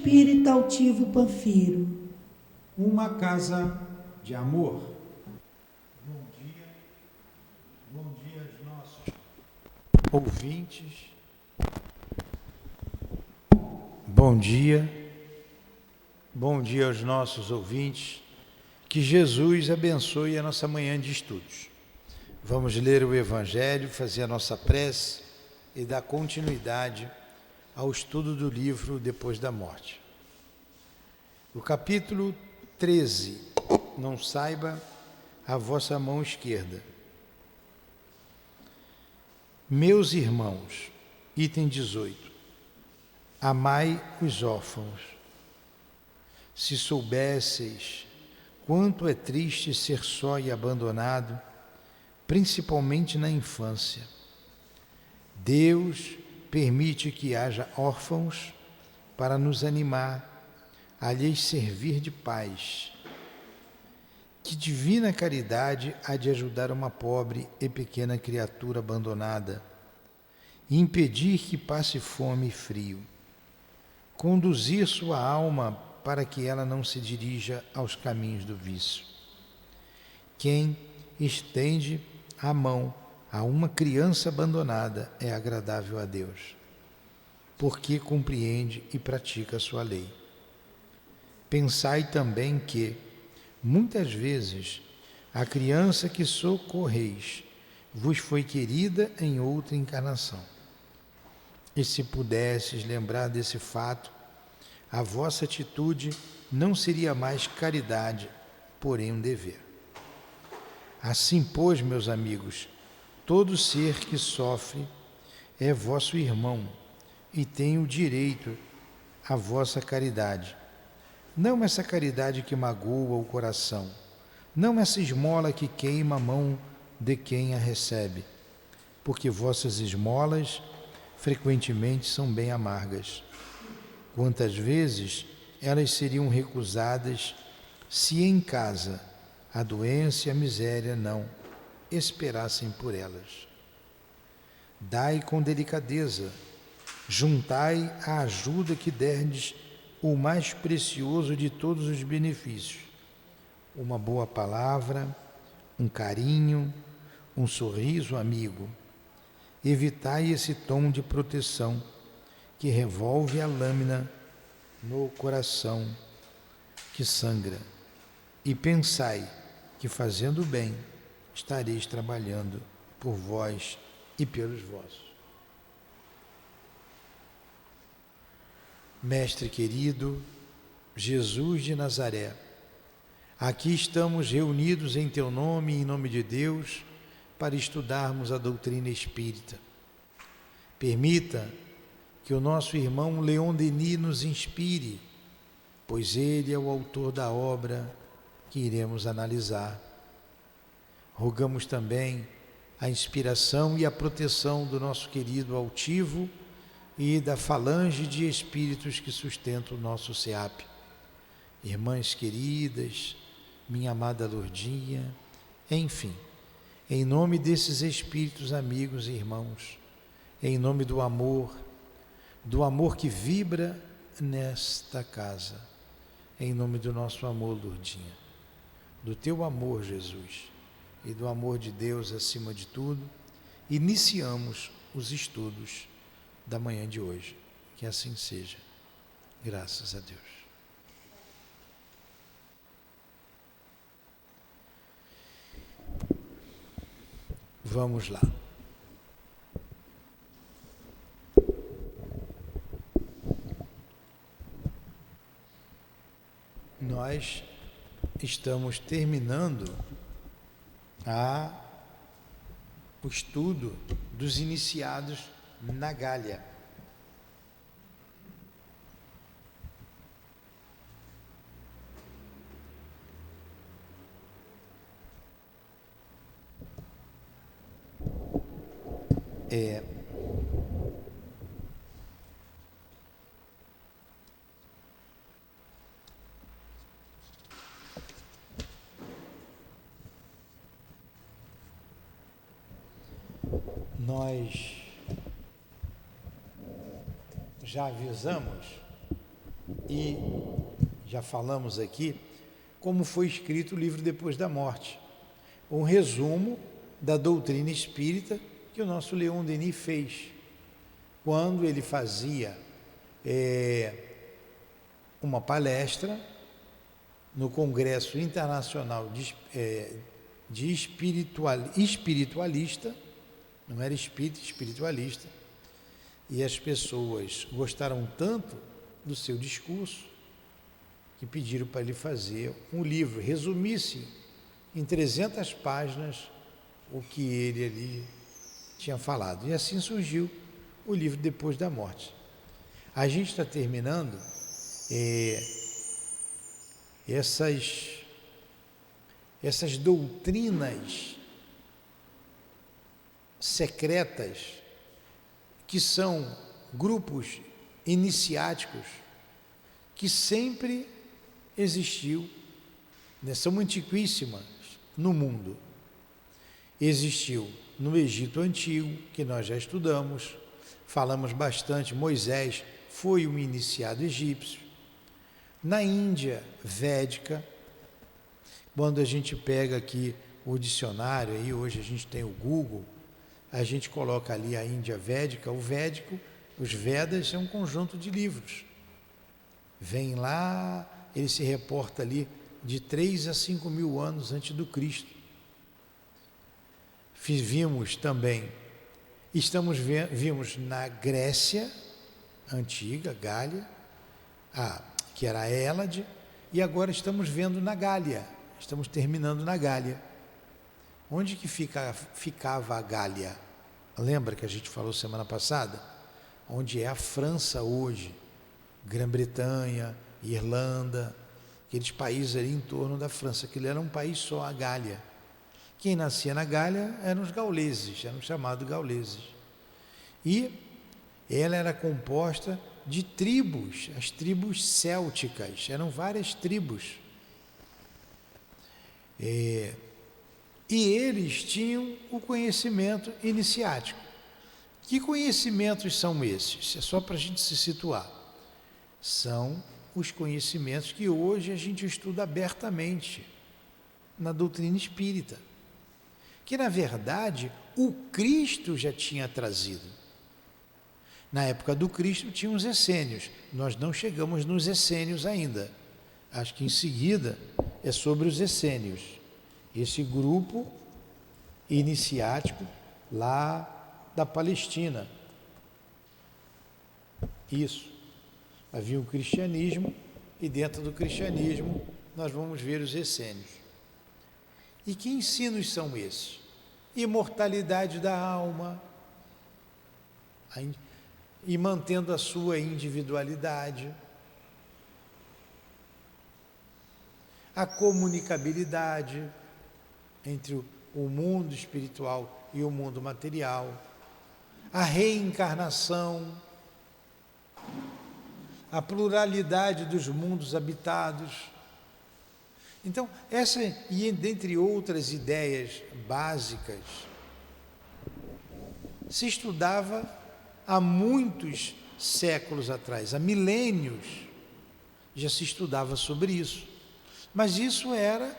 Espírita altivo Panfiro. Uma casa de amor. Bom dia aos nossos ouvintes. Bom dia aos nossos ouvintes. Que Jesus abençoe a nossa manhã de estudos. Vamos ler o Evangelho, fazer a nossa prece e dar continuidade ao estudo do livro Depois da Morte. O capítulo 13, não saiba a vossa mão esquerda. Meus irmãos, item 18, amai os órfãos. Se soubesseis quanto é triste ser só e abandonado, principalmente na infância. Deus permite que haja órfãos para nos animar a lhes servir de pais. Que divina caridade há de ajudar uma pobre e pequena criatura abandonada e impedir que passe fome e frio, conduzir sua alma para que ela não se dirija aos caminhos do vício. Quem estende a mão a uma criança abandonada é agradável a Deus, porque compreende e pratica a sua lei. Pensai também que, muitas vezes, a criança que socorreis vos foi querida em outra encarnação. E se pudesses lembrar desse fato, a vossa atitude não seria mais caridade, porém um dever. Assim, pois, meus amigos, todo ser que sofre é vosso irmão e tem o direito à vossa caridade. Não essa caridade que magoa o coração, não essa esmola que queima a mão de quem a recebe, porque vossas esmolas frequentemente são bem amargas. Quantas vezes elas seriam recusadas se em casa a doença e a miséria não esperassem por elas. Dai com delicadeza, juntai a ajuda que derdes o mais precioso de todos os benefícios, uma boa palavra, um carinho, um sorriso amigo. Evitai esse tom de proteção que revolve a lâmina no coração que sangra, e pensai que fazendo bem estareis trabalhando por vós e pelos vossos. Mestre querido, Jesus de Nazaré, aqui estamos reunidos em Teu nome e em nome de Deus para estudarmos a doutrina espírita. Permita que o nosso irmão Leon Denis nos inspire, pois ele é o autor da obra que iremos analisar. Rogamos também a inspiração e a proteção do nosso querido altivo e da falange de espíritos que sustentam o nosso SEAP. Irmãs queridas, minha amada Lourdinha, enfim, em nome desses espíritos amigos e irmãos, em nome do amor que vibra nesta casa, em nome do nosso amor, Lourdinha, do Teu amor, Jesus, e do amor de Deus acima de tudo, iniciamos os estudos da manhã de hoje. Que assim seja. Graças a Deus. Vamos lá. Nós estamos terminando o estudo dos iniciados na Gália. Nós já avisamos e já falamos aqui como foi escrito o livro Depois da Morte, um resumo da doutrina espírita que o nosso Leon Denis fez quando ele fazia uma palestra no Congresso Internacional de Espiritualista, não era espírita, espiritualista, e as pessoas gostaram tanto do seu discurso que pediram para ele fazer um livro, resumisse em 300 páginas o que ele ali tinha falado. E assim surgiu o livro Depois da Morte. A gente está terminando essas doutrinas secretas, que são grupos iniciáticos que sempre existiu, né? São antiquíssimas no mundo. Existiu no Egito Antigo, que nós já estudamos, falamos bastante, Moisés foi um iniciado egípcio. Na Índia Védica, quando a gente pega aqui o dicionário, aí hoje a gente tem o Google, a gente coloca ali a Índia Védica, o Védico, os Vedas é um conjunto de livros. Vem lá, ele se reporta ali de 3 a 5 mil anos antes do Cristo. Vimos também, vimos na Grécia Antiga, Gália, que era a Hélade, e agora estamos vendo na Gália, estamos terminando na Gália. Onde que ficava a Gália? Lembra que a gente falou semana passada? Onde é a França hoje, Grã-Bretanha, Irlanda, aqueles países ali em torno da França, aquele era um país só, a Gália. Quem nascia na Gália eram os gauleses, eram chamados gauleses. E ela era composta de tribos, as tribos célticas, eram várias tribos. E eles tinham o conhecimento iniciático. Que conhecimentos são esses? É só para a gente se situar. São os conhecimentos que hoje a gente estuda abertamente na doutrina espírita. Que, na verdade, o Cristo já tinha trazido. Na época do Cristo tinha os essênios. Nós não chegamos nos essênios ainda. Acho que em seguida é sobre os essênios. Esse grupo iniciático lá da Palestina. Isso. Havia o cristianismo e dentro do cristianismo nós vamos ver os essênios. E que ensinos são esses? Imortalidade da alma, e mantendo a sua individualidade, a comunicabilidade entre o mundo espiritual e o mundo material, a reencarnação, a pluralidade dos mundos habitados. Então, essa e dentre outras ideias básicas, se estudava há muitos séculos atrás, há milênios, já se estudava sobre isso. Mas isso era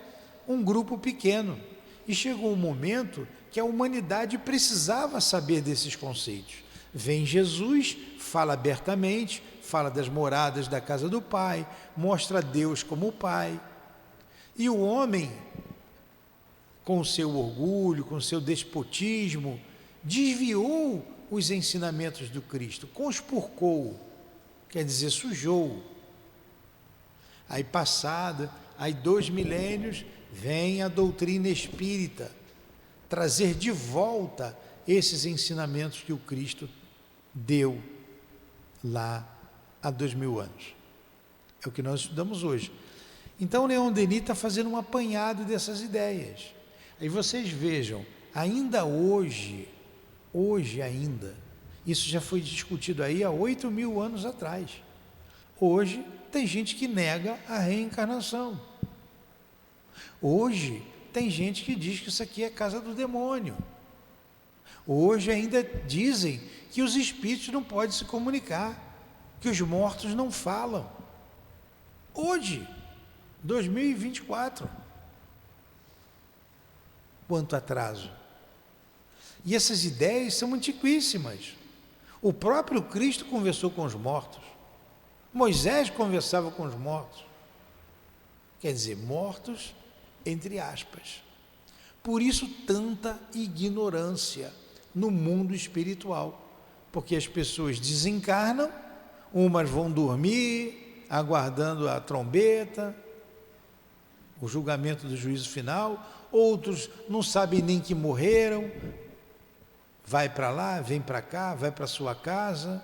um grupo pequeno. E chegou um momento que a humanidade precisava saber desses conceitos. Vem Jesus, fala abertamente, fala das moradas da casa do Pai, mostra Deus como o Pai. E o homem, com o seu orgulho, com o seu despotismo, desviou os ensinamentos do Cristo, conspurcou, quer dizer, sujou. Aí 2 milênios, vem a doutrina espírita, trazer de volta esses ensinamentos que o Cristo deu lá há 2000 anos. É o que nós estudamos hoje. Então, Leon Denis está fazendo um apanhado dessas ideias. Aí vocês vejam, ainda hoje ainda, isso já foi discutido aí há 8.000 anos atrás. Hoje tem gente que nega a reencarnação. Hoje tem gente que diz que isso aqui é casa do demônio. Hoje ainda dizem que os espíritos não podem se comunicar, que os mortos não falam. Hoje, 2024. Quanto atraso. E essas ideias são antiquíssimas. O próprio Cristo conversou com os mortos. Moisés conversava com os mortos. Quer dizer, mortos entre aspas. Por isso tanta ignorância no mundo espiritual. Porque as pessoas desencarnam, umas vão dormir, aguardando a trombeta, o julgamento do juízo final, outros não sabem nem que morreram, vai para lá, vem para cá, vai para sua casa,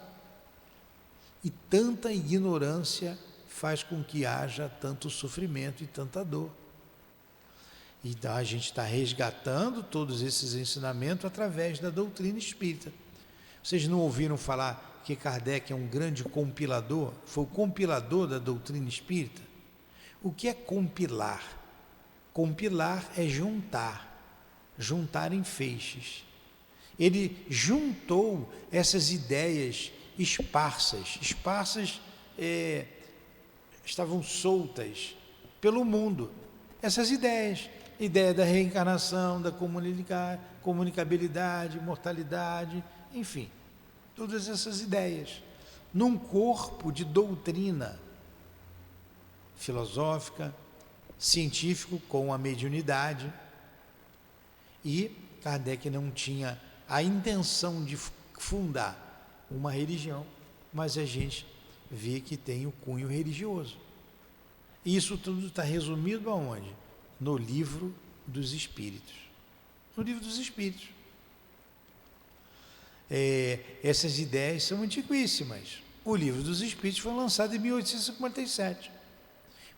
e tanta ignorância faz com que haja tanto sofrimento e tanta dor. Então a gente está resgatando todos esses ensinamentos através da doutrina espírita. Vocês não ouviram falar que Kardec é um grande compilador? Foi o compilador da doutrina espírita? O que é compilar? Compilar é juntar em feixes. Ele juntou essas ideias esparsas, estavam soltas pelo mundo. Essas ideias, ideia da reencarnação, da comunicabilidade, mortalidade, enfim, todas essas ideias, num corpo de doutrina filosófica, científico, com a mediunidade. E Kardec não tinha a intenção de fundar uma religião, mas a gente vê que tem o cunho religioso. Isso tudo está resumido aonde? No Livro dos Espíritos. No Livro dos Espíritos. Essas ideias são antiquíssimas. O Livro dos Espíritos foi lançado em 1857.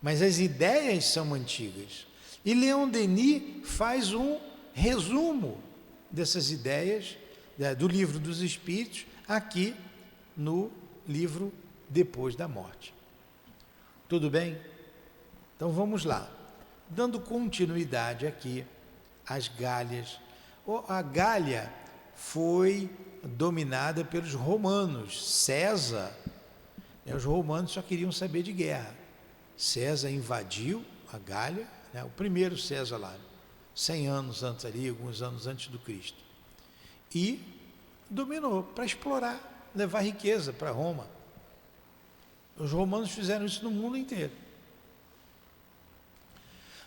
Mas as ideias são antigas. E Leon Denis faz um resumo dessas ideias do Livro dos Espíritos aqui no livro Depois da Morte. Tudo bem? Então vamos lá. Dando continuidade aqui às Gálias. A Gália foi dominada pelos romanos. César, os romanos só queriam saber de guerra. César invadiu a Gália, o primeiro César lá, 100 anos antes ali, alguns anos antes do Cristo, e dominou para explorar, levar riqueza para Roma. Os romanos fizeram isso no mundo inteiro.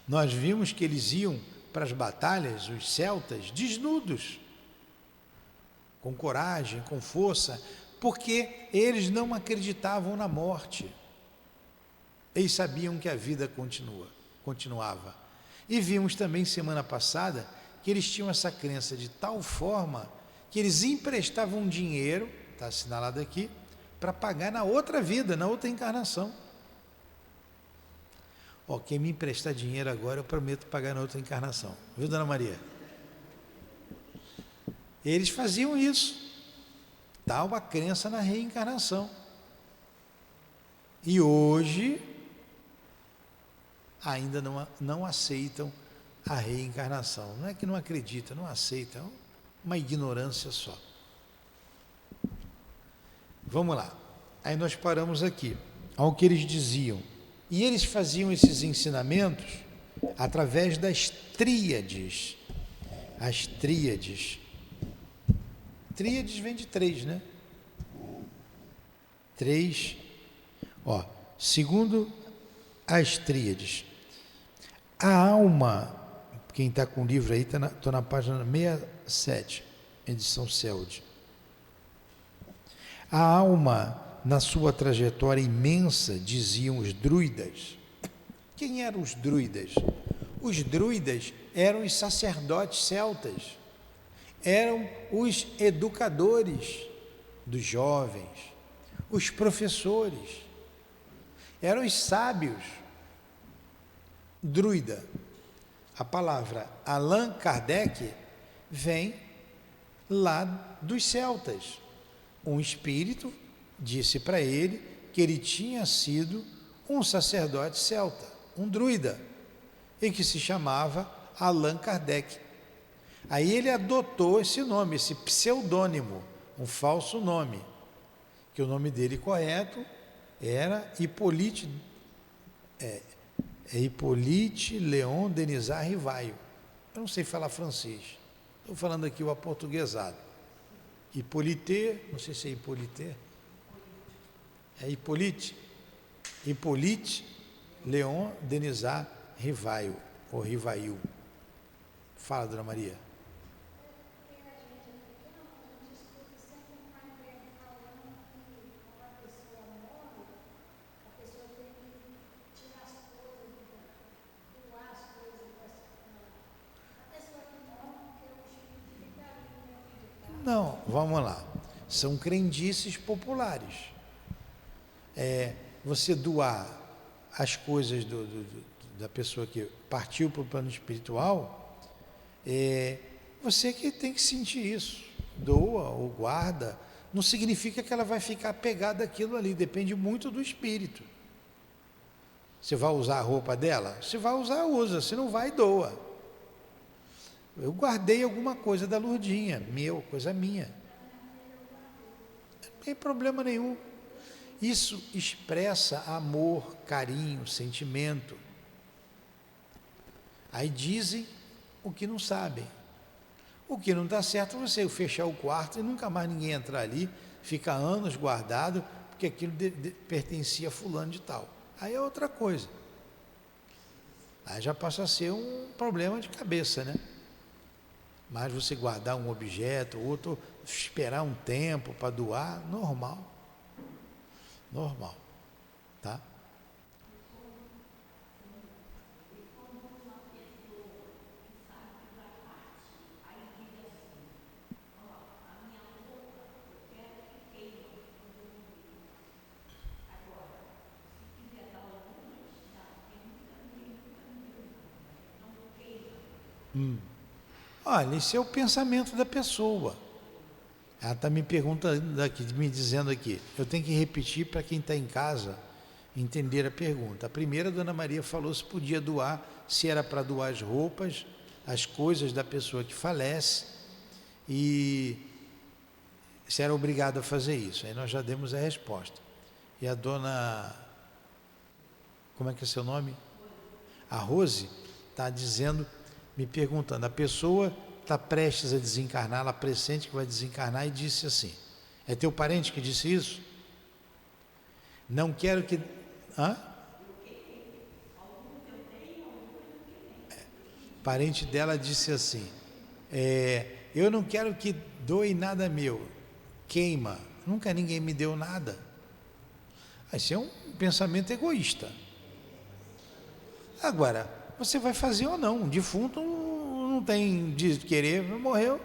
Nós vimos que eles iam para as batalhas, os celtas, desnudos, com coragem, com força, porque eles não acreditavam na morte. Eles sabiam que a vida continuava. E vimos também semana passada que eles tinham essa crença de tal forma que eles emprestavam dinheiro, está assinalado aqui, para pagar na outra vida, na outra encarnação. Quem me emprestar dinheiro agora, eu prometo pagar na outra encarnação. Viu, Dona Maria? Eles faziam isso. Tal a crença na reencarnação. E hoje ainda não aceitam a reencarnação. Não é que não acreditam, não aceitam, é uma ignorância só. Vamos lá. Aí nós paramos aqui, ao que eles diziam. E eles faziam esses ensinamentos através das tríades. As tríades. Tríades vem de 3, né? 3. Segundo as tríades. A alma, quem está com o livro aí, estou na página 67, edição CELD. A alma, na sua trajetória imensa, diziam os druidas. Quem eram os druidas? Os druidas eram os sacerdotes celtas, eram os educadores dos jovens, os professores, eram os sábios. Druida. A palavra Allan Kardec vem lá dos celtas. Um espírito disse para ele que ele tinha sido um sacerdote celta, um druida, e que se chamava Allan Kardec. Aí ele adotou esse nome, esse pseudônimo, um falso nome, que o nome dele correto era Hippolyte É Hippolyte Léon Denisard Rivaio. Eu não sei falar francês. Estou falando aqui o aportuguesado. Hippolyte, não sei se é Hippolyte. É Hippolyte. Hippolyte Léon Denisard Rivaio, ou Rivaio. Fala, Dona Maria. Não, vamos lá. São crendices populares. Você doar as coisas da pessoa que partiu para o plano espiritual, você que tem que sentir isso. Doa ou guarda. Não significa que ela vai ficar apegada àquilo ali. Depende muito do espírito. Você vai usar a roupa dela? Se vai usar, usa. Se não vai, doa. Eu guardei alguma coisa da Lurdinha, coisa minha. Não tem problema nenhum. Isso expressa amor, carinho, sentimento. Aí dizem o que não sabem. O que não está certo é você fechar o quarto e nunca mais ninguém entrar ali, fica anos guardado, porque aquilo pertencia a fulano de tal. Aí é outra coisa. Aí já passa a ser um problema de cabeça, né? Mas você guardar um objeto, outro, esperar um tempo para doar, normal. Normal, tá? Olha, esse é o pensamento da pessoa. Ela está me perguntando aqui, me dizendo aqui. Eu tenho que repetir para quem está em casa entender a pergunta. A primeira, a Dona Maria falou se podia doar, se era para doar as roupas, as coisas da pessoa que falece e se era obrigado a fazer isso. Aí nós já demos a resposta. E a Dona, como é que é seu nome? A Rose está dizendo, me perguntando, a pessoa está prestes a desencarnar, ela pressente que vai desencarnar e disse assim, é teu parente que disse isso? Não quero que... Hã? Parente dela disse assim, eu não quero que doe nada meu, queima, nunca ninguém me deu nada. Esse é um pensamento egoísta. Agora, você vai fazer ou não, um defunto não tem de querer, morreu.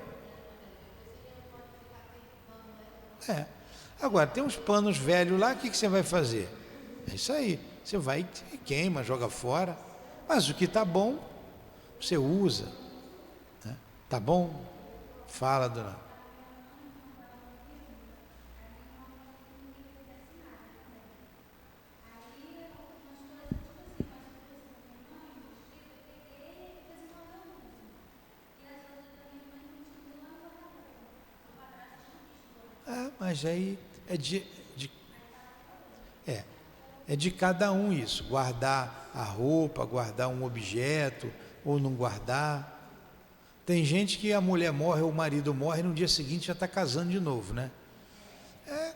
Agora, tem uns panos velhos lá, o que você vai fazer? É isso aí, você vai e queima, joga fora, mas o que está bom, você usa, né? Tá bom? Fala, dona. Mas aí é de cada um isso, guardar a roupa, guardar um objeto ou não guardar. Tem gente que a mulher morre ou o marido morre e no dia seguinte já está casando de novo, né?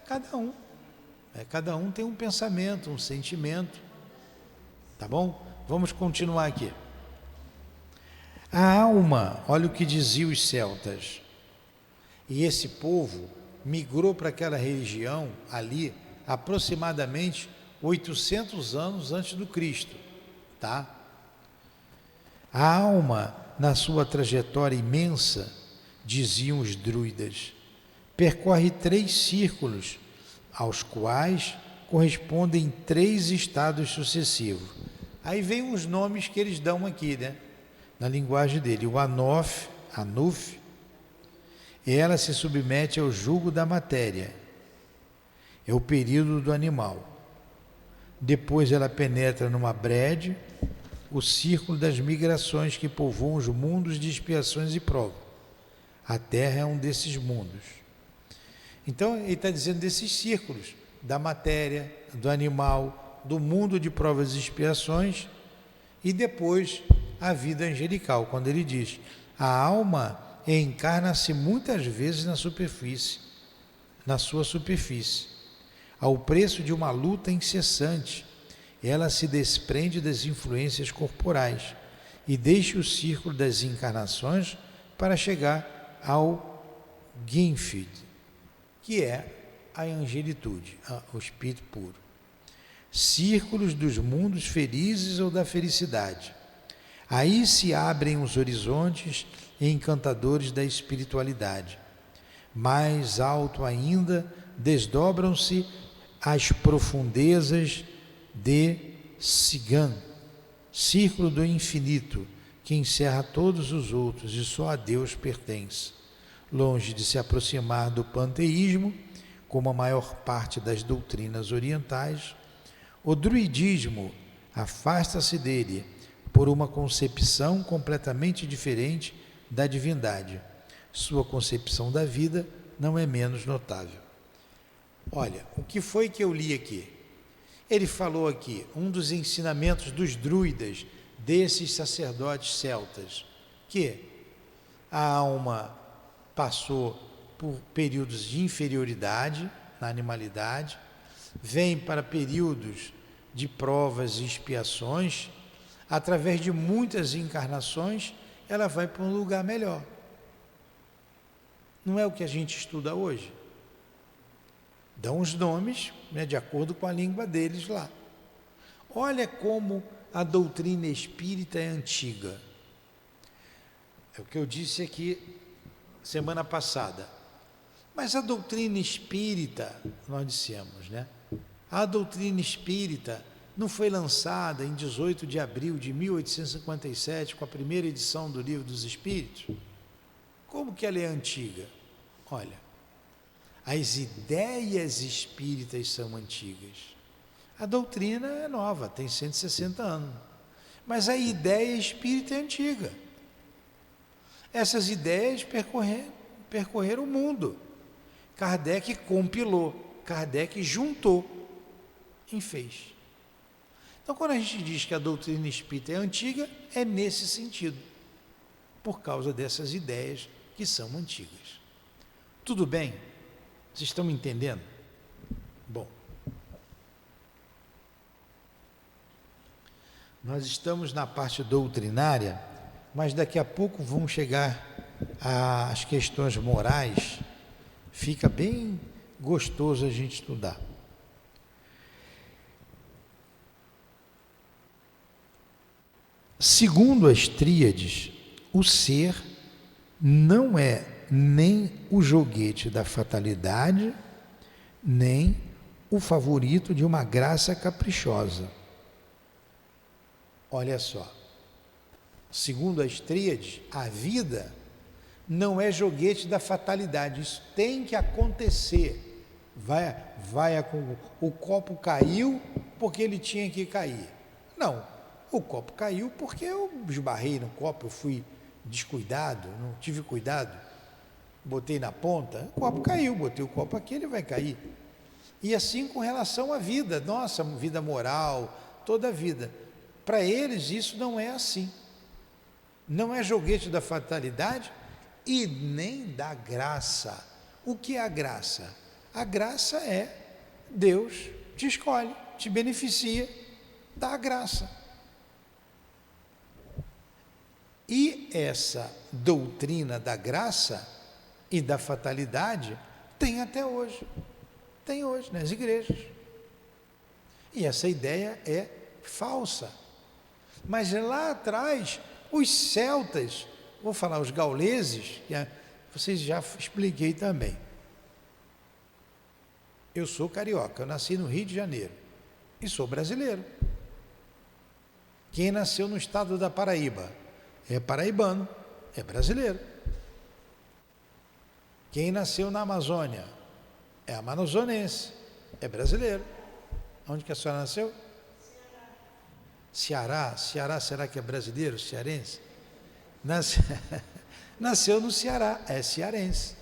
Cada um. Cada um tem um pensamento, um sentimento. Tá bom? Vamos continuar aqui. A alma, olha o que diziam os celtas. E esse povo migrou para aquela região ali aproximadamente 800 anos antes do Cristo, tá? A alma, na sua trajetória imensa, diziam os druidas, percorre 3 círculos, aos quais correspondem 3 estados sucessivos. Aí vem os nomes que eles dão aqui, né? Na linguagem dele, o Anuf, ela se submete ao jugo da matéria, é o período do animal. Depois ela penetra numa brede, o círculo das migrações que povoam os mundos de expiações e provas. A Terra é um desses mundos. Então ele está dizendo desses círculos, da matéria, do animal, do mundo de provas e expiações e depois a vida angelical, quando ele diz: a alma encarna-se muitas vezes na sua superfície, ao preço de uma luta incessante. Ela se desprende das influências corporais e deixa o círculo das encarnações para chegar ao Ginfid, que é a angelitude, o espírito puro. Círculos dos mundos felizes ou da felicidade. Aí se abrem os horizontes encantadores da espiritualidade. Mais alto ainda desdobram-se as profundezas de Sigan, círculo do infinito, que encerra todos os outros e só a Deus pertence. Longe de se aproximar do panteísmo, como a maior parte das doutrinas orientais, o druidismo afasta-se dele por uma concepção completamente diferente da divindade. Sua concepção da vida não é menos notável. Olha, o que foi que eu li aqui? Ele falou aqui, um dos ensinamentos dos druidas, desses sacerdotes celtas, que a alma passou por períodos de inferioridade na animalidade, vem para períodos de provas e expiações, através de muitas encarnações, ela vai para um lugar melhor. Não é o que a gente estuda hoje? Dão os nomes, né, de acordo com a língua deles lá. Olha como a doutrina espírita é antiga. É o que eu disse aqui semana passada. Mas a doutrina espírita, nós dissemos, né? A doutrina espírita não foi lançada em 18 de abril de 1857, com a primeira edição do Livro dos Espíritos? Como que ela é antiga? Olha, as ideias espíritas são antigas. A doutrina é nova, tem 160 anos. Mas a ideia espírita é antiga. Essas ideias percorreram o mundo. Kardec compilou, Kardec juntou e fez. Então, quando a gente diz que a doutrina espírita é antiga, é nesse sentido, por causa dessas ideias que são antigas. Tudo bem? Vocês estão me entendendo? Bom, nós estamos na parte doutrinária, mas daqui a pouco vamos chegar às questões morais. Fica bem gostoso a gente estudar. Segundo as tríades, o ser não é nem o joguete da fatalidade, nem o favorito de uma graça caprichosa. Olha só, segundo as tríades, a vida não é joguete da fatalidade, isso tem que acontecer. O copo caiu porque ele tinha que cair. Não, o copo caiu porque eu esbarrei no copo, eu fui descuidado, não tive cuidado, botei na ponta, o copo caiu, botei o copo aqui, ele vai cair. E assim com relação à vida, nossa vida moral, toda a vida. Para eles isso não é assim. Não é joguete da fatalidade e nem da graça. O que é a graça? A graça é Deus te escolhe, te beneficia, dá a graça. E essa doutrina da graça e da fatalidade tem até hoje. Tem hoje nas igrejas. E essa ideia é falsa. Mas lá atrás, os celtas, vou falar os gauleses, que vocês já expliquei também. Eu sou carioca, eu nasci no Rio de Janeiro e sou brasileiro. Quem nasceu no estado da Paraíba é paraibano, é brasileiro. Quem nasceu na Amazônia é amazonense, é brasileiro. Onde que a senhora nasceu? Ceará. Ceará, será que é brasileiro, cearense? Nasceu no Ceará, é cearense.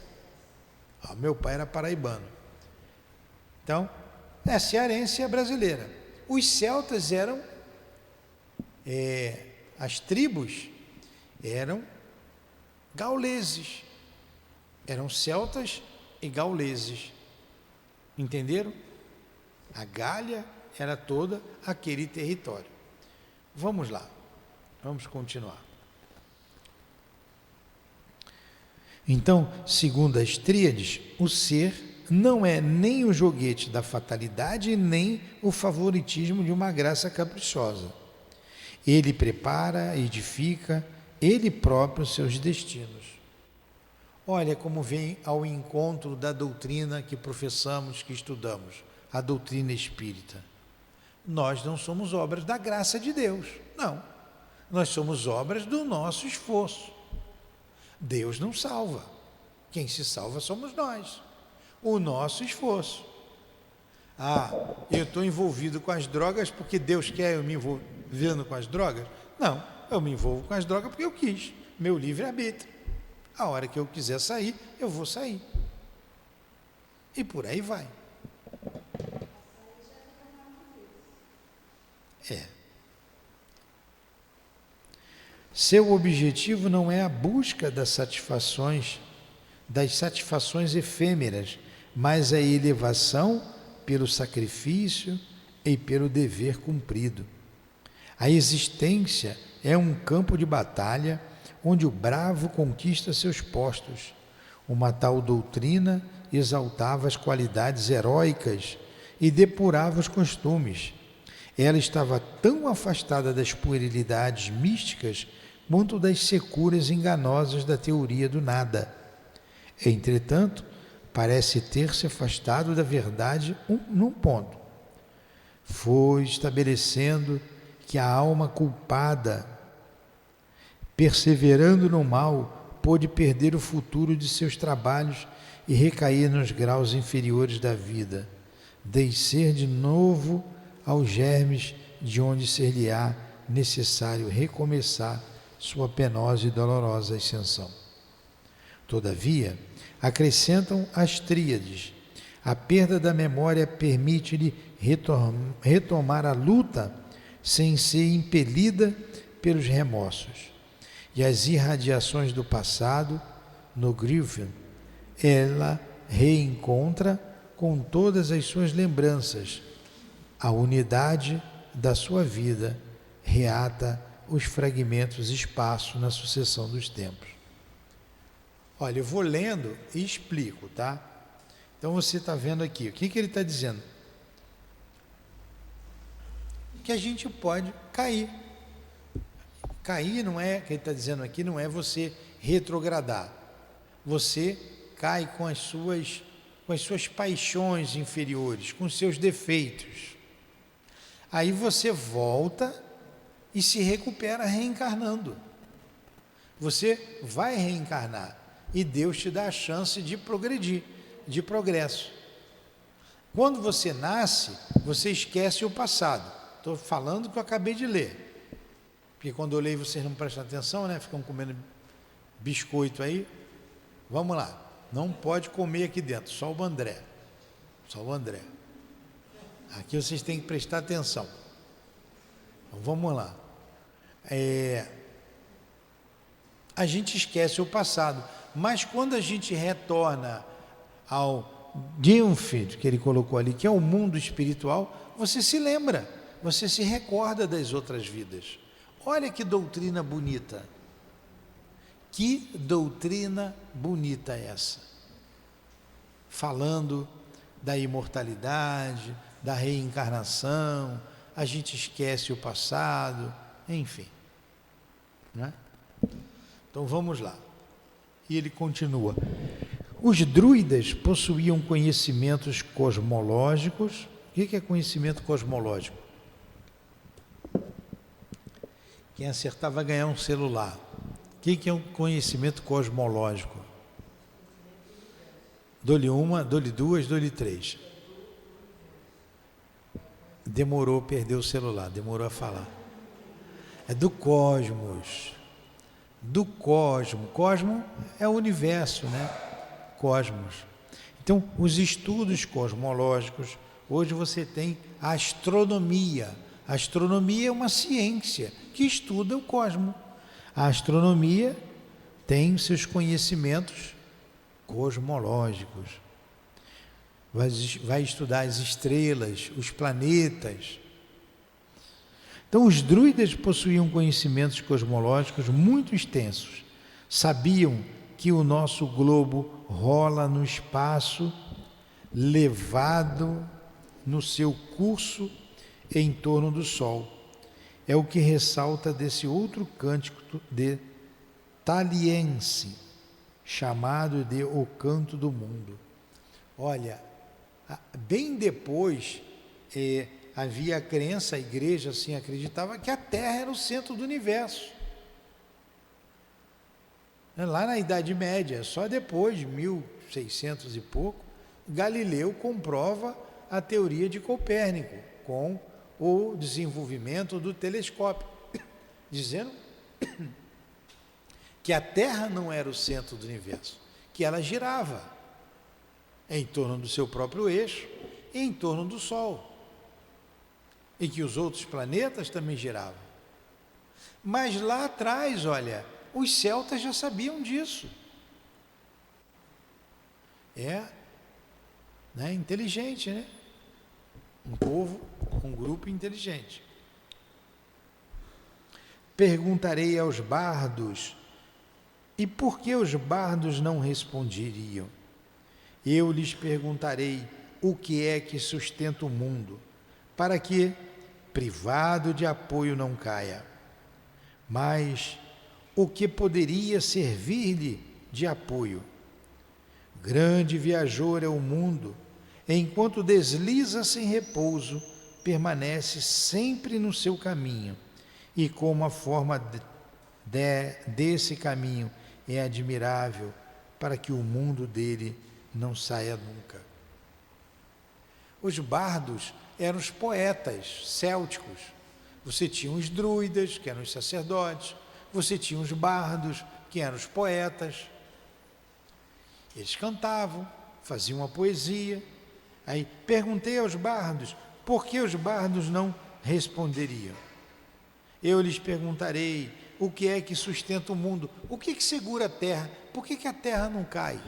Meu pai era paraibano. Então, é cearense e é brasileira. Os celtas eram, as tribos eram gauleses, eram celtas e gauleses, entenderam? A Gália era toda aquele território. Vamos lá, vamos continuar. Então, segundo as tríades, o ser não é nem o joguete da fatalidade, nem o favoritismo de uma graça caprichosa. Ele prepara, edifica, ele próprio seus destinos. Olha como vem ao encontro da doutrina que professamos, que estudamos, a doutrina espírita. Nós não somos obras da graça de Deus, não. Nós somos obras do nosso esforço. Deus não salva. Quem se salva somos nós. O nosso esforço. Eu estou envolvido com as drogas porque Deus quer eu me envolvendo com as drogas? Não, eu me envolvo com as drogas porque eu quis. Meu livre-arbítrio. A hora que eu quiser sair, eu vou sair. E por aí vai. Seu objetivo não é a busca das satisfações efêmeras, mas a elevação pelo sacrifício e pelo dever cumprido. A existência é um campo de batalha onde o bravo conquista seus postos. Uma tal doutrina exaltava as qualidades heróicas e depurava os costumes. Ela estava tão afastada das puerilidades místicas quanto das securas enganosas da teoria do nada. Entretanto, parece ter se afastado da verdade num ponto. Foi estabelecendo que a alma culpada, perseverando no mal, pôde perder o futuro de seus trabalhos e recair nos graus inferiores da vida, descer de novo aos germes de onde ser-lhe-á necessário recomeçar sua penosa e dolorosa ascensão. Todavia, acrescentam as tríades. A perda da memória permite-lhe retomar a luta sem ser impelida pelos remorsos. E as irradiações do passado, no Griffin, ela reencontra com todas as suas lembranças. A unidade da sua vida reata os fragmentos espaço na sucessão dos tempos. Olha, eu vou lendo e explico, tá? Então você está vendo aqui, o que ele está dizendo? Que a gente pode cair. Cair não é, o que ele está dizendo aqui, não é você retrogradar. Você cai com as suas paixões inferiores, com os seus defeitos. Aí você volta e se recupera reencarnando. Você vai reencarnar e Deus te dá a chance de progredir, de progresso. Quando você nasce, você esquece o passado. Estou falando o que eu acabei de ler. Porque quando eu leio vocês não prestam atenção, né? Ficam comendo biscoito aí. Vamos lá. Não pode comer aqui dentro, só o André. Só o André. Aqui vocês têm que prestar atenção. Então, vamos lá. A gente esquece o passado, mas quando a gente retorna ao Dinfield, que ele colocou ali, que é o mundo espiritual, você se lembra, você se recorda das outras vidas. Olha que doutrina bonita. Que doutrina bonita essa. Falando da imortalidade, da reencarnação, a gente esquece o passado, enfim. Né? Então vamos lá. E ele continua. Os druidas possuíam conhecimentos cosmológicos. O que é conhecimento cosmológico? Quem acertar vai ganhar um celular. O que é um conhecimento cosmológico? Dou-lhe uma, dou-lhe duas, dou-lhe três. Demorou, perdeu o celular, demorou a falar. É do cosmos. Do cosmo. Cosmo é o universo, né? Cosmos. Então, os estudos cosmológicos Hoje você tem a astronomia. A astronomia é uma ciência que estuda o cosmos. A astronomia tem seus conhecimentos cosmológicos. Vai estudar as estrelas, os planetas. Então, os druidas possuíam conhecimentos cosmológicos muito extensos. Sabiam que o nosso globo rola no espaço, levado no seu curso em torno do Sol. É o que ressalta desse outro cântico de Taliense, chamado de O Canto do Mundo. Olha, bem depois havia a crença, a igreja assim acreditava que a Terra era o centro do universo. Lá na Idade Média, só depois de 1600 e pouco, Galileu comprova a teoria de Copérnico com o desenvolvimento do telescópio, dizendo que a Terra não era o centro do universo, que ela girava em torno do seu próprio eixo, em torno do Sol, e que os outros planetas também giravam. Mas lá atrás, olha, os celtas já sabiam disso. Inteligente, né? Um povo, um grupo inteligente. Perguntarei aos bardos, e por que os bardos não responderiam? Eu lhes perguntarei o que é que sustenta o mundo, para que, privado de apoio, não caia. Mas o que poderia servir-lhe de apoio? Grande viajor é o mundo, enquanto desliza sem repouso, permanece sempre no seu caminho, e como a forma desse caminho é admirável, para que o mundo dele não saia nunca. Os bardos eram os poetas célticos. Você tinha os druidas, que eram os sacerdotes, você tinha os bardos, que eram os poetas. Eles cantavam, faziam a poesia. Aí perguntei aos bardos, por que os bardos não responderiam? Eu lhes perguntarei, o que é que sustenta o mundo? O que segura a terra? Por que a terra não cai?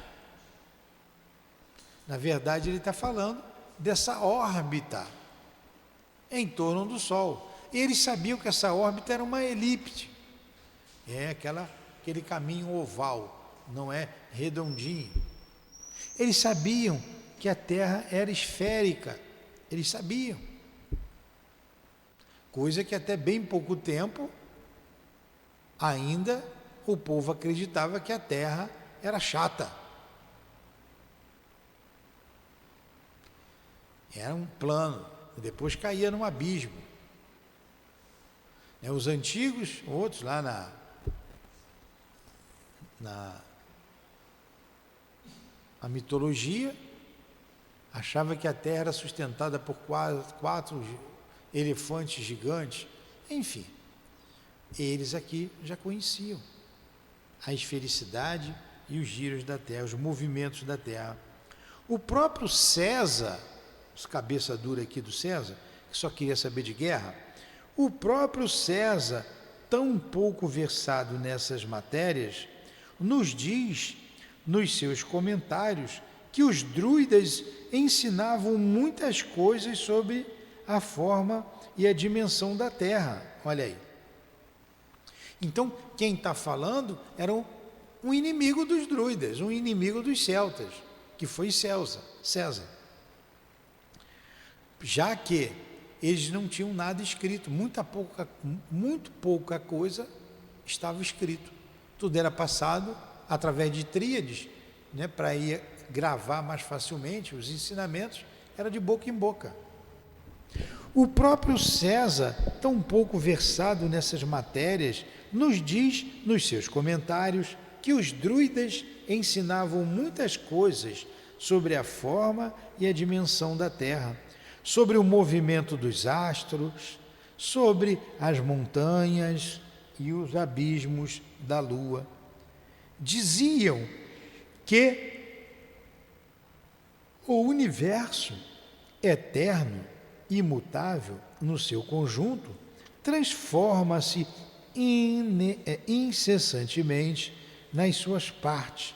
Na verdade, ele está falando dessa órbita em torno do Sol. Eles sabiam que essa órbita era uma elipse. Aquele caminho oval, não é redondinho. Eles sabiam que a Terra era esférica. Eles sabiam. Coisa que até bem pouco tempo ainda o povo acreditava que a Terra era chata. Era um plano, depois caía num abismo. Os antigos, outros lá na mitologia, achava que a Terra era sustentada por quatro elefantes gigantes. Enfim, eles aqui já conheciam a esfericidade e os giros da Terra, os movimentos da Terra. O próprio César, os cabeça dura aqui do César, que só queria saber de guerra, o próprio César, tão pouco versado nessas matérias, nos diz, nos seus comentários, que os druidas ensinavam muitas coisas sobre a forma e a dimensão da Terra. Olha aí. Então, quem está falando era um inimigo dos druidas, um inimigo dos celtas, que foi César. Já que eles não tinham nada escrito, muito pouca coisa estava escrito. Tudo era passado através de tríades, para ir gravar mais facilmente os ensinamentos, era de boca em boca. O próprio César, tão pouco versado nessas matérias, nos diz nos seus comentários que os druidas ensinavam muitas coisas sobre a forma e a dimensão da Terra, sobre o movimento dos astros, sobre as montanhas e os abismos da Lua. Diziam que o universo eterno, imutável no seu conjunto, transforma-se incessantemente nas suas partes,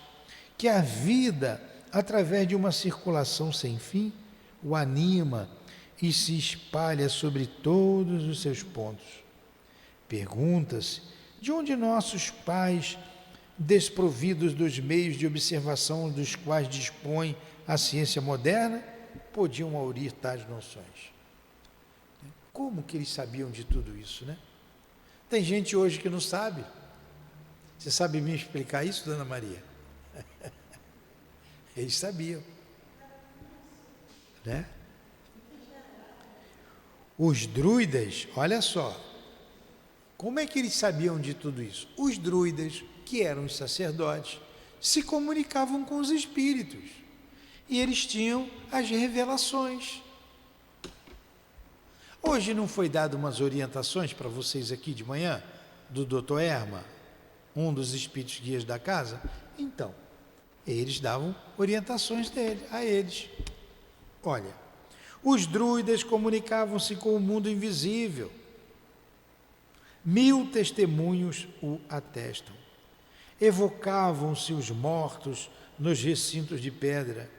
que a vida, através de uma circulação sem fim, o anima e se espalha sobre todos os seus pontos. Pergunta-se de onde nossos pais, desprovidos dos meios de observação dos quais dispõe a ciência moderna, podiam aurir tais noções. Como que eles sabiam de tudo isso, né? Tem gente hoje que não sabe. Você sabe me explicar isso, Dona Maria? Eles sabiam, né? Os druidas, olha só, como é que eles sabiam de tudo isso? Os druidas, que eram os sacerdotes, se comunicavam com os espíritos e eles tinham as revelações. Hoje não foi dado umas orientações para vocês aqui de manhã, do Dr. Erma, um dos espíritos guias da casa? Então, eles davam orientações a eles. Olha, os druidas comunicavam-se com o mundo invisível. 1000 testemunhos o atestam. Evocavam-se os mortos nos recintos de pedra.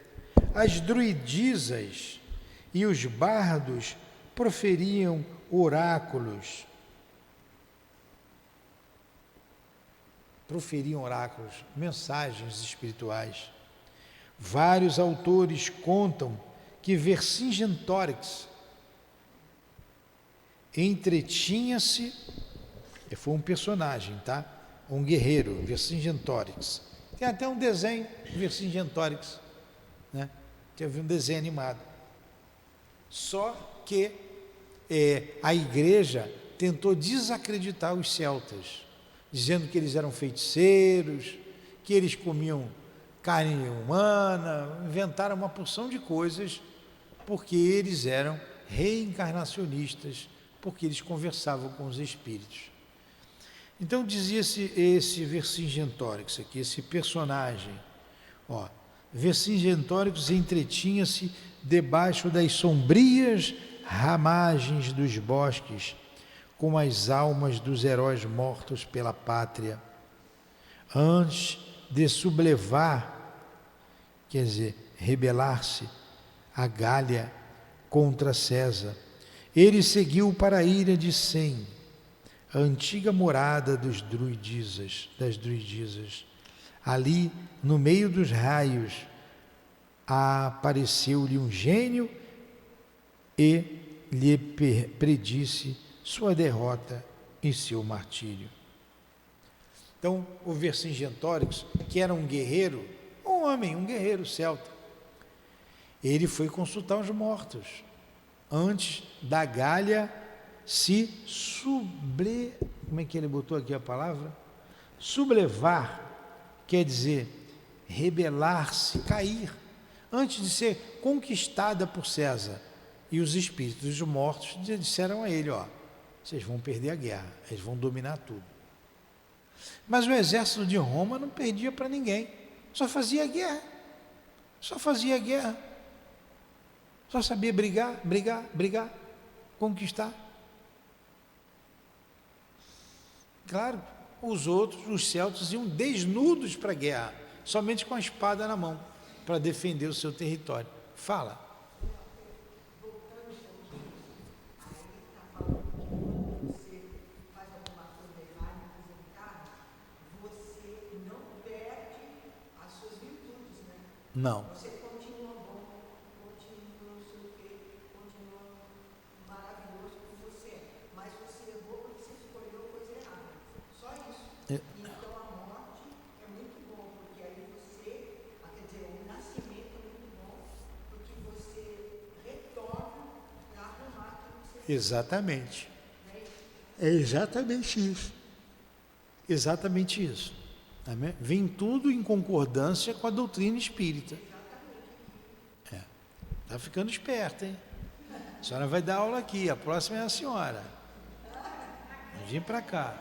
As druidisas e os bardos proferiam oráculos. Mensagens espirituais. Vários autores contam que Vercingetorix entretinha-se, foi um personagem, tá? Um guerreiro, Vercingetorix. Tem até um desenho, Vercingetorix, né? Teve um desenho animado. Só que a igreja tentou desacreditar os celtas, dizendo que eles eram feiticeiros, que eles comiam carne humana, inventaram uma porção de coisas, porque eles eram reencarnacionistas, porque eles conversavam com os espíritos. Então dizia-se esse Vercingetorix aqui, esse personagem, Vercingetorix entretinha-se debaixo das sombrias ramagens dos bosques, com as almas dos heróis mortos pela pátria, antes de sublevar, quer dizer, rebelar-se a Gália contra César. Ele seguiu para a ilha de Sem, a antiga morada das druidisas. Ali, no meio dos raios, apareceu-lhe um gênio e lhe predisse sua derrota e seu martírio. Então, o Vercingetorix, que era um guerreiro, um guerreiro celta, ele foi consultar os mortos, antes da Gália se como é que ele botou aqui a palavra? Sublevar, quer dizer, rebelar-se, cair, antes de ser conquistada por César. E os espíritos dos mortos disseram a ele, vocês vão perder a guerra, eles vão dominar tudo. Mas o exército de Roma não perdia para ninguém, só fazia guerra, só sabia brigar, conquistar. Claro, os outros, os celtas, iam desnudos para a guerra, somente com a espada na mão, para defender o seu território. Fala. Não. Você continua bom, continua não sei o quê, continua maravilhoso como você é. Mas você errou porque você escolheu a coisa errada. Só isso. Então a morte é muito bom, porque aí você, quer dizer, o nascimento é muito bom, porque você retorna para arrumar aquilo que você fez. Exatamente. É exatamente isso. Exatamente isso. Vem tudo em concordância com a doutrina espírita. Está ficando esperta, hein? A senhora vai dar aula aqui, a próxima é a senhora. Vem para cá.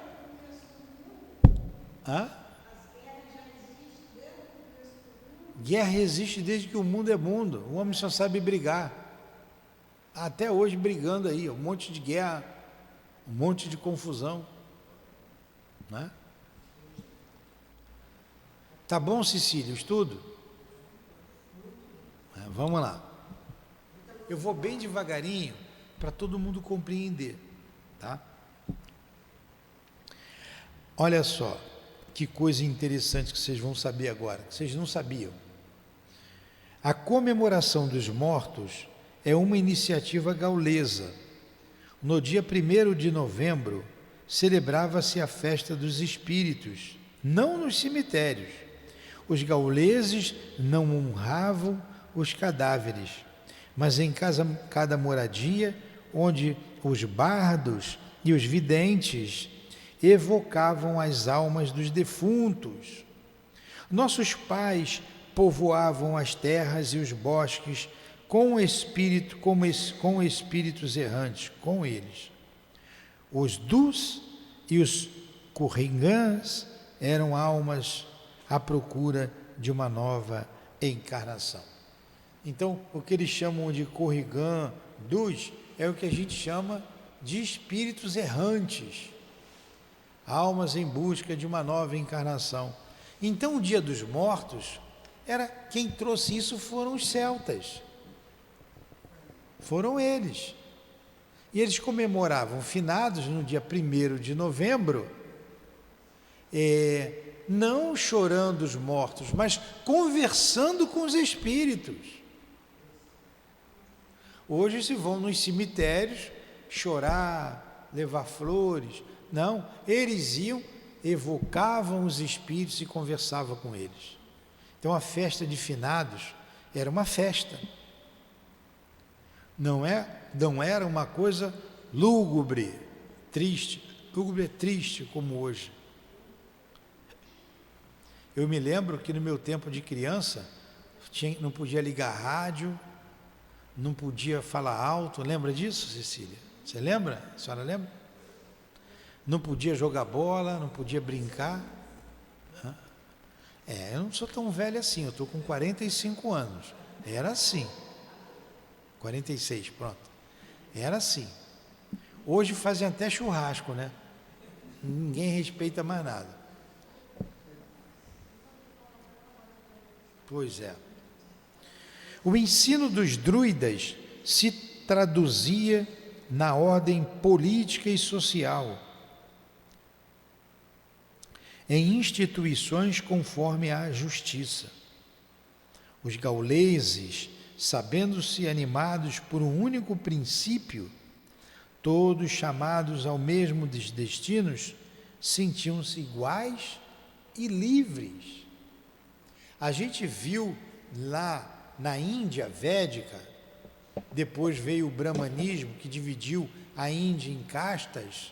Guerra existe desde que o mundo é mundo. O homem só sabe brigar. até hoje brigando aí, um monte de guerra, um monte de confusão, né? Tá bom, Cecília, o estudo? Vamos lá. Eu vou bem devagarinho para todo mundo compreender, tá? Olha só, que coisa interessante que vocês vão saber agora, que vocês não sabiam. A comemoração dos mortos é uma iniciativa gaulesa. No dia 1º de novembro, celebrava-se a festa dos espíritos, não nos cemitérios. Os gauleses não honravam os cadáveres, mas em cada moradia, onde os bardos e os videntes evocavam as almas dos defuntos. Nossos pais povoavam as terras e os bosques com espíritos errantes, com eles. Os dus e os corrigãs eram almas à procura de uma nova encarnação. Então, o que eles chamam de corrigã, dus, é o que a gente chama de espíritos errantes, almas em busca de uma nova encarnação. Então, o Dia dos Mortos, quem trouxe isso foram os celtas, foram eles. E eles comemoravam finados no dia 1º de novembro, não chorando os mortos, mas conversando com os espíritos. Hoje se vão nos cemitérios chorar, levar flores. Não, eles iam, evocavam os espíritos e conversavam com eles. Então a festa de finados era uma festa. Não era uma coisa lúgubre, triste. Lúgubre é triste como hoje. Eu me lembro que no meu tempo de criança não podia ligar rádio, não podia falar alto. Lembra disso, Cecília? Você lembra? A senhora lembra? Não podia jogar bola, não podia brincar. Eu não sou tão velho assim, eu estou com 45 anos. Era assim. 46, pronto. Era assim. Hoje fazem até churrasco, né? Ninguém respeita mais nada. Pois é. O ensino dos druidas se traduzia na ordem política e social, em instituições conforme a justiça. Os gauleses, sabendo-se animados por um único princípio, todos chamados ao mesmo dos destinos, sentiam-se iguais e livres. A gente viu lá na Índia védica, depois veio o brahmanismo, que dividiu a Índia em castas,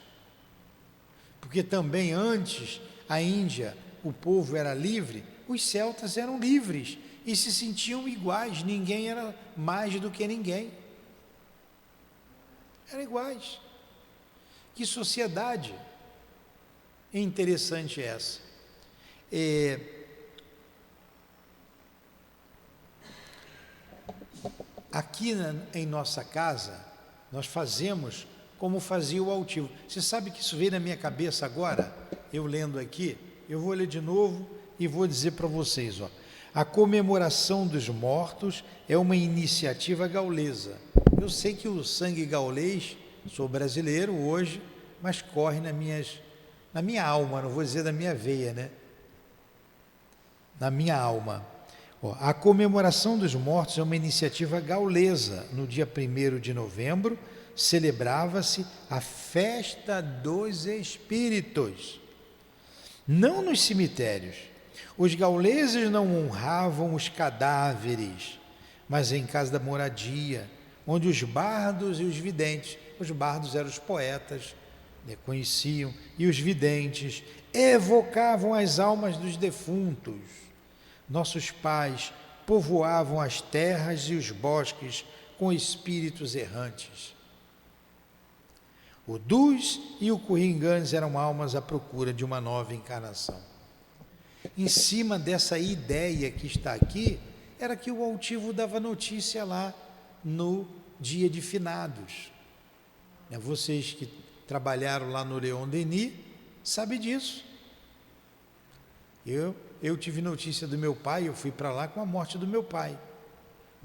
porque também antes a Índia, o povo era livre, os celtas eram livres e se sentiam iguais, ninguém era mais do que ninguém. Eram iguais. Que sociedade interessante é essa? Aqui em nossa casa, nós fazemos como fazia o altivo. Você sabe que isso veio na minha cabeça agora, eu lendo aqui, eu vou ler de novo e vou dizer para vocês, ó. A comemoração dos mortos é uma iniciativa gaulesa. Eu sei que o sangue gaulês, sou brasileiro hoje, mas corre na minha alma, não vou dizer da minha veia, né? Na minha alma. A comemoração dos mortos é uma iniciativa gaulesa. No dia 1º de novembro, celebrava-se a festa dos espíritos. Não nos cemitérios. Os gauleses não honravam os cadáveres, mas em casa da moradia, onde os bardos e os videntes, os bardos eram os poetas, conheciam, e os videntes evocavam as almas dos defuntos. Nossos pais povoavam as terras e os bosques com espíritos errantes. O dus e o corrigãs eram almas à procura de uma nova encarnação. Em cima dessa ideia que está aqui, era que o altivo dava notícia lá no Dia de finados. Vocês que trabalharam lá no Leon Denis sabem disso. Eu tive notícia do meu pai, eu fui para lá com a morte do meu pai.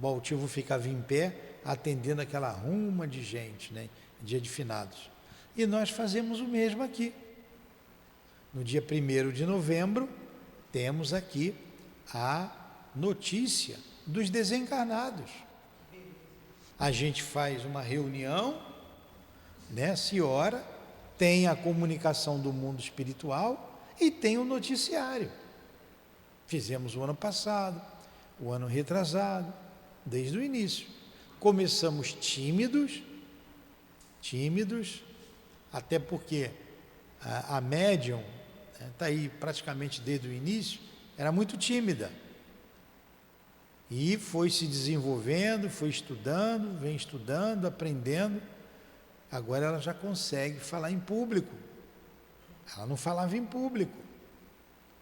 O altivo ficava em pé, atendendo aquela ruma de gente, né? Dia de finados. E nós fazemos o mesmo aqui. No dia 1º de novembro, temos aqui a notícia dos desencarnados. A gente faz uma reunião, né? Se ora, tem a comunicação do mundo espiritual e tem o noticiário. Fizemos o ano passado, o ano retrasado, desde o início. Começamos tímidos, até porque a médium, está aí praticamente desde o início, era muito tímida. E foi se desenvolvendo, foi estudando, vem estudando, aprendendo. Agora ela já consegue falar em público. Ela não falava em público.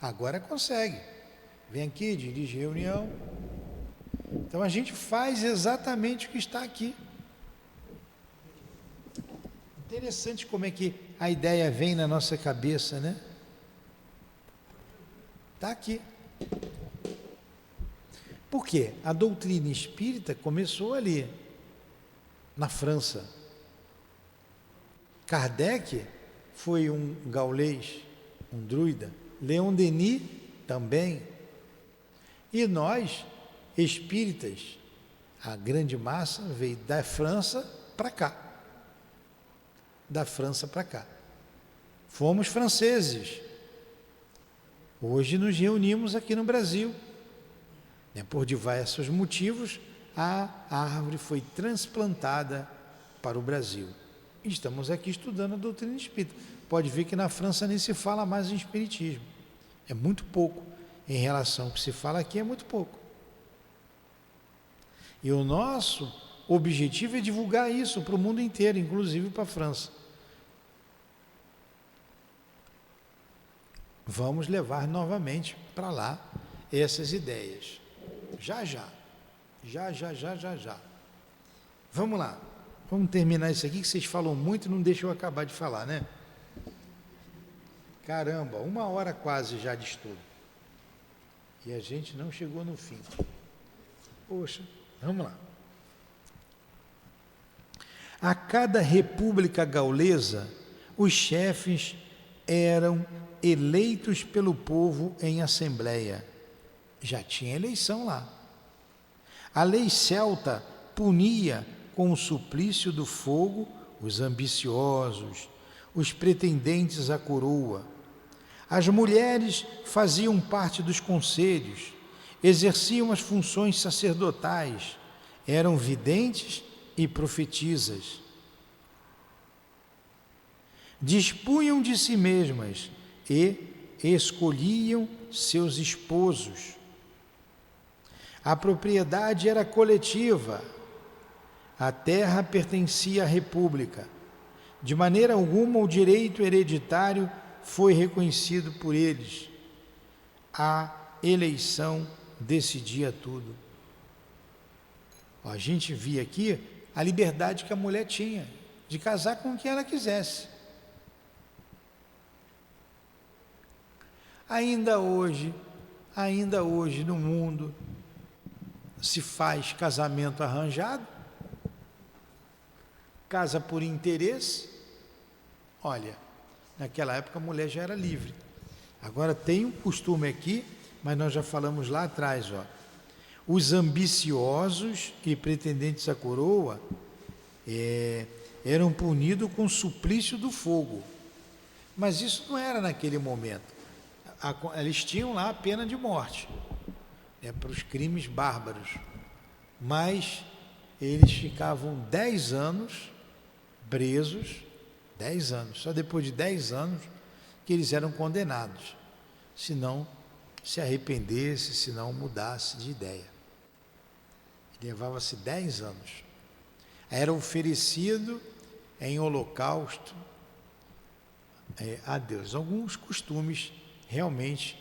Agora consegue. Vem aqui, dirige reunião. Então a gente faz exatamente o que está aqui. Interessante como é que a ideia vem na nossa cabeça, né? Está aqui. Por quê? A doutrina espírita começou ali, na França. Kardec foi um gaulês, um druida. Leon Denis também. E nós, espíritas, a grande massa veio da França para cá. Da França para cá. Fomos franceses. Hoje nos reunimos aqui no Brasil. Por diversos motivos, a árvore foi transplantada para o Brasil. Estamos aqui estudando a doutrina espírita. Pode ver que na França nem se fala mais em espiritismo. É muito pouco. Em relação ao que se fala aqui, é muito pouco. E o nosso objetivo é divulgar isso para o mundo inteiro, inclusive para a França. Vamos levar novamente para lá essas ideias. Já. Vamos lá. Vamos terminar isso aqui, que vocês falam muito e não deixam eu acabar de falar, né? Caramba, 1 hora quase já de estudo. E a gente não chegou no fim. Poxa, vamos lá. A cada república gaulesa, os chefes eram eleitos pelo povo em assembleia. Já tinha eleição lá. A lei celta punia com o suplício do fogo os ambiciosos, os pretendentes à coroa. As mulheres faziam parte dos conselhos, exerciam as funções sacerdotais, eram videntes e profetisas. Dispunham de si mesmas e escolhiam seus esposos. A propriedade era coletiva, a terra pertencia à república. De maneira alguma o direito hereditário foi reconhecido por eles. A eleição decidia tudo. A gente via aqui a liberdade que a mulher tinha de casar com quem ela quisesse. Ainda hoje no mundo se faz casamento arranjado, casa por interesse. Olha, naquela época a mulher já era livre. Agora tem um costume aqui, mas nós já falamos lá atrás, os ambiciosos e pretendentes à coroa eram punidos com o suplício do fogo. Mas isso não era naquele momento. Eles tinham lá a pena de morte, para os crimes bárbaros. Mas eles ficavam 10 anos presos, 10 anos. Só depois de 10 anos que eles eram condenados. Se não se arrependesse, se não mudasse de ideia. Levava-se 10 anos. Era oferecido em holocausto a Deus. Alguns costumes realmente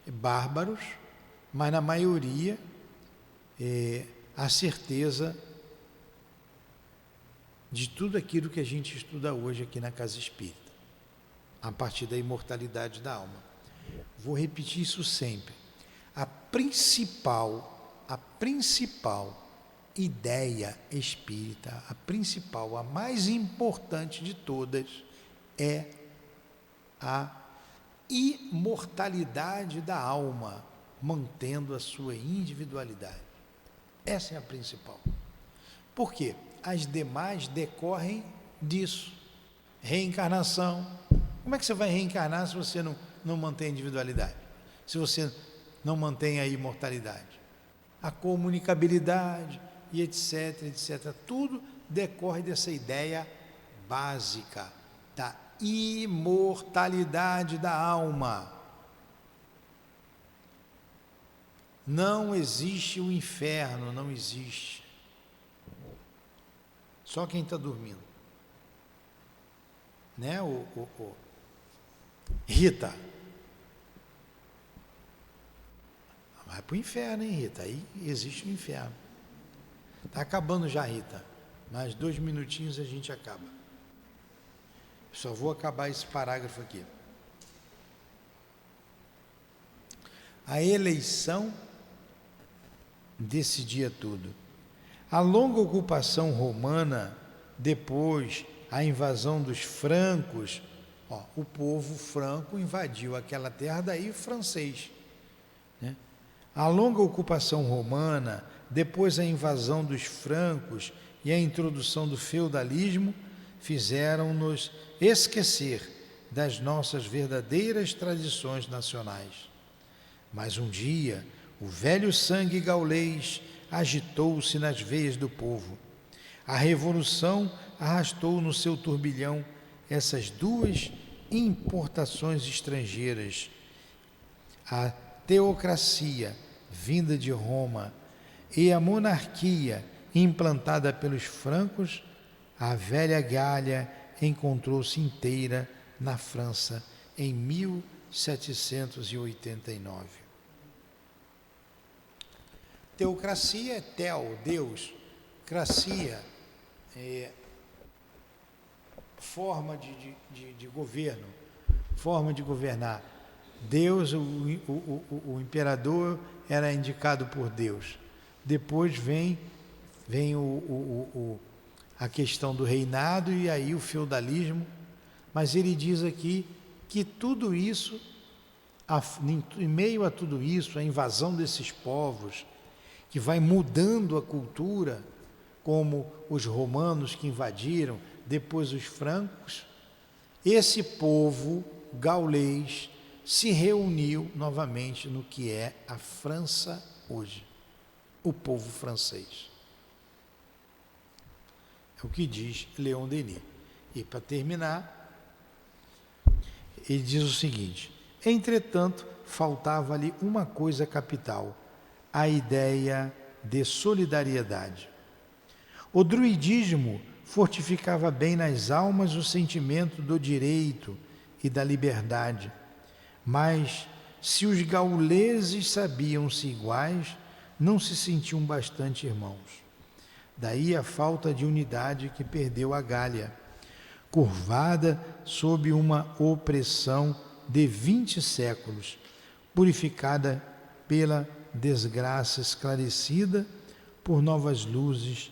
bárbaros, mas na maioria a certeza de tudo aquilo que a gente estuda hoje aqui na Casa Espírita, a partir da imortalidade da alma. Vou repetir isso sempre. A principal ideia espírita, a mais importante de todas, é a imortalidade da alma, mantendo a sua individualidade. Essa é a principal. Por quê? As demais decorrem disso. Reencarnação. Como é que você vai reencarnar se você não mantém a individualidade? Se você não mantém a imortalidade? A comunicabilidade e etc, etc. Tudo decorre dessa ideia básica da imortalidade da alma. Não existe o inferno, não existe. Só quem está dormindo. Né, Rita? Vai para o inferno, hein, Rita? Aí existe o inferno. Está acabando já, Rita. Mais 2 minutinhos a gente acaba. Só vou acabar esse parágrafo aqui. A eleição decidia tudo. A longa ocupação romana, depois a invasão dos francos, o povo franco invadiu aquela terra, daí francês, né? A longa ocupação romana, depois a invasão dos francos e a introdução do feudalismo, fizeram-nos esquecer das nossas verdadeiras tradições nacionais. Mas um dia, o velho sangue gaulês agitou-se nas veias do povo. A revolução arrastou no seu turbilhão essas duas importações estrangeiras, a teocracia vinda de Roma e a monarquia implantada pelos francos. A velha Gália encontrou-se inteira na França em 1789. Teocracia é teo, Deus. Cracia é forma de governo, forma de governar. Deus, o imperador era indicado por Deus. Depois vem a questão do reinado e aí o feudalismo. Mas ele diz aqui que tudo isso, em meio a tudo isso, a invasão desses povos, que vai mudando a cultura, como os romanos que invadiram, depois os francos, esse povo gaulês se reuniu novamente no que é a França hoje, o povo francês. É o que diz Leon Denis. E para terminar, ele diz o seguinte: entretanto, faltava-lhe uma coisa capital, a ideia de solidariedade. O druidismo fortificava bem nas almas o sentimento do direito e da liberdade, mas se os gauleses sabiam-se iguais, não se sentiam bastante irmãos. Daí a falta de unidade que perdeu a Gália, curvada sob uma opressão de 20 séculos, purificada pela desgraça, esclarecida por novas luzes,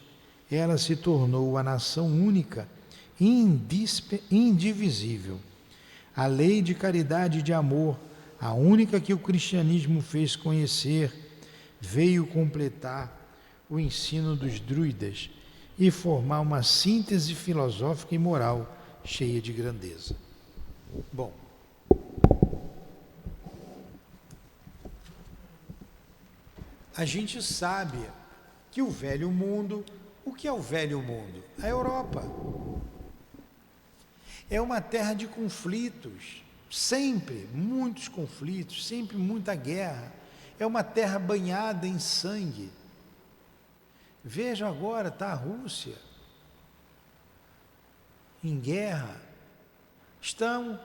ela se tornou a nação única, indivisível. A lei de caridade e de amor, a única que o cristianismo fez conhecer, veio completar o ensino dos druidas e formar uma síntese filosófica e moral cheia de grandeza. Bom, a gente sabe que o velho mundo, o que é o velho mundo? A Europa. É uma terra de conflitos, sempre muitos conflitos, sempre muita guerra. É uma terra banhada em sangue. Vejam agora, está a Rússia em guerra. Estão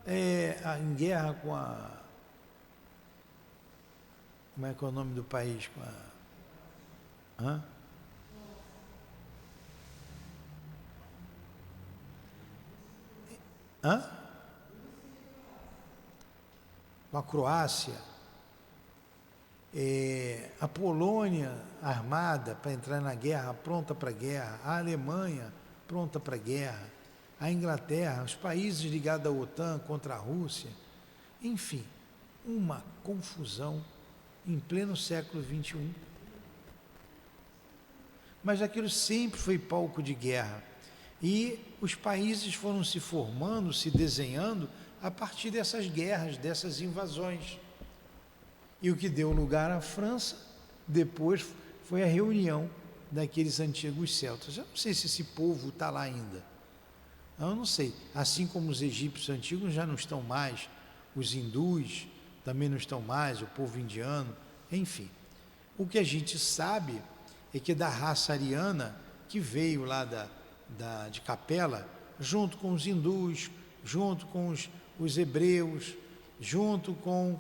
em guerra com a... Como é que é o nome do país? Com a... Com a Croácia, a Polônia armada para entrar na guerra, pronta para a guerra, a Alemanha pronta para a guerra, a Inglaterra, os países ligados à OTAN contra a Rússia, enfim, uma confusão em pleno século XXI. Mas aquilo sempre foi palco de guerra e os países foram se formando, se desenhando a partir dessas guerras, dessas invasões. E o que deu lugar à França, depois, foi a reunião daqueles antigos celtas. Eu não sei se esse povo está lá ainda. Eu não sei. Assim como os egípcios antigos já não estão mais, os hindus também não estão mais, o povo indiano, enfim. O que a gente sabe é que da raça ariana, que veio lá de Capela, junto com os hindus, junto com os hebreus, junto com...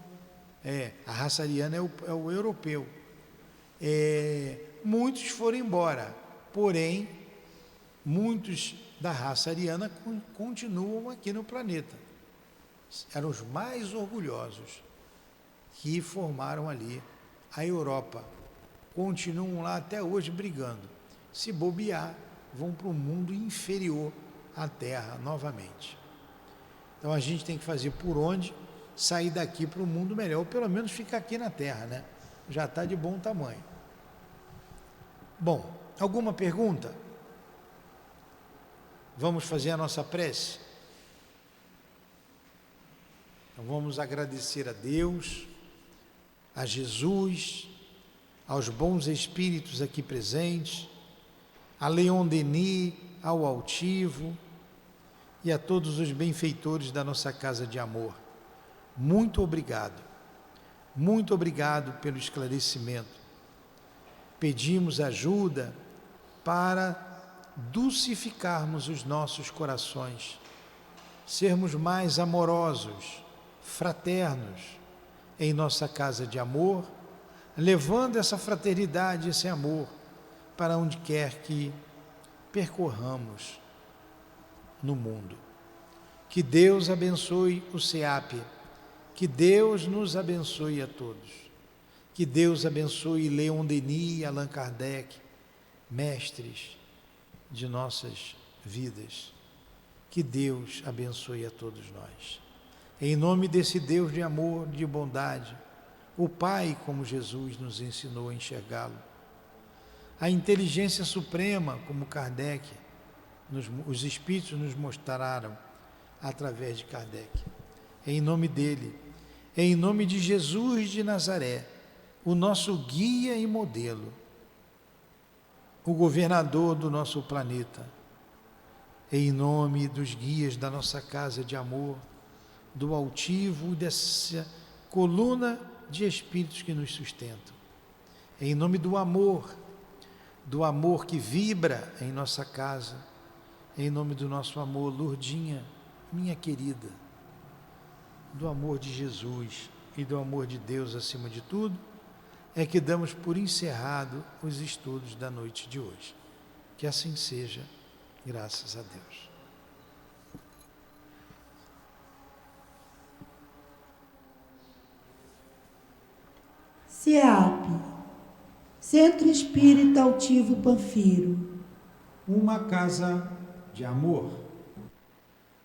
a raça ariana é o europeu. Muitos foram embora, porém, muitos da raça ariana continuam aqui no planeta. Eram os mais orgulhosos que formaram ali a Europa. Continuam lá até hoje brigando. Se bobear, vão para o mundo inferior à Terra novamente. Então a gente tem que fazer por onde sair daqui para o mundo melhor, ou pelo menos ficar aqui na Terra, né? Já está de bom tamanho. Bom, alguma pergunta? Vamos fazer a nossa prece? Então vamos agradecer a Deus, a Jesus, aos bons espíritos aqui presentes, a Leon Denis, ao Altivo e a todos os benfeitores da nossa casa de amor. Muito obrigado pelo esclarecimento. Pedimos ajuda para dulcificarmos os nossos corações, sermos mais amorosos, fraternos em nossa casa de amor, levando essa fraternidade, esse amor, para onde quer que percorramos no mundo. Que Deus abençoe o SEAP, que Deus nos abençoe a todos, que Deus abençoe Leon Denis e Allan Kardec, mestres de nossas vidas, que Deus abençoe a todos nós. Em nome desse Deus de amor, de bondade, o Pai, como Jesus nos ensinou a enxergá-lo, a inteligência suprema, como Kardec, os Espíritos nos mostraram através de Kardec. Em nome dele, em nome de Jesus de Nazaré, o nosso guia e modelo, o governador do nosso planeta, em nome dos guias da nossa casa de amor, do Altivo e dessa coluna de espíritos que nos sustentam, em nome do amor que vibra em nossa casa, em nome do nosso amor, Lourdinha, minha querida, do amor de Jesus e do amor de Deus acima de tudo, é que damos por encerrado os estudos da noite de hoje. Que assim seja, graças a Deus. SEAP, Centro Espírita Altivo Panfiro. Uma casa de amor.